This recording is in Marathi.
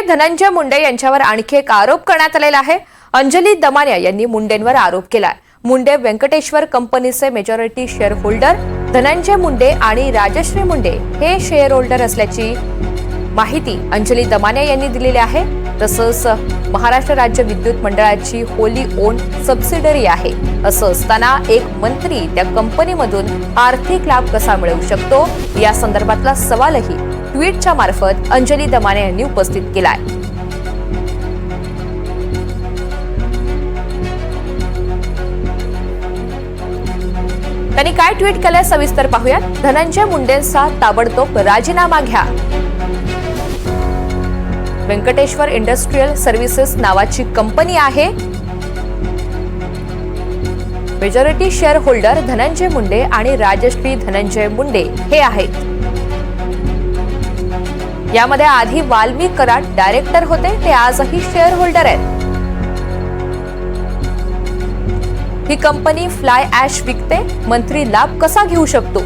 धनंजय मुंडे यांच्यावर आणखी एक आरोप करण्यात आलेला आहे। अंजली दमानिया यांनी मुंडेंवर आरोप केलाय। मुंडे व्यंकटेश्वर कंपनीचे majority share holder Dhananjay Munde आणि राजश्री मुंडे हे शेअर होल्डर असल्याची माहिती अंजली दमानिया यांनी दिलेली आहे। तसंच महाराष्ट्र राज्य विद्युत मंडळाची होली ओन सबसिडरी आहे। असं असताना एक मंत्री त्या कंपनीमधून आर्थिक लाभ कसा मिळवू शकतो या संदर्भातला सवालही ट्विटच्या मार्फत अंजली दमानिया यांनी उपस्थित केलाय। त्यांनी काय ट्विट केलंय सविस्तर पाहूयात। धनंजय मुंडेंचा ताबडतोब राजीनामा घ्या। व्यंकटेश्वर इंडस्ट्रियल सर्व्हिसेस नावाची कंपनी आहे। Majority share holder Dhananjay Munde आणि राजश्री धनंजय मुंडे हे आहेत। यामध्ये आधी वाल्मिक कराड डायरेक्टर होते, ते आजही शेअर होल्डर आहेत। ही कंपनी फ्लाय ॲश विकते, मंत्री लाभ कसा घेऊ शकतो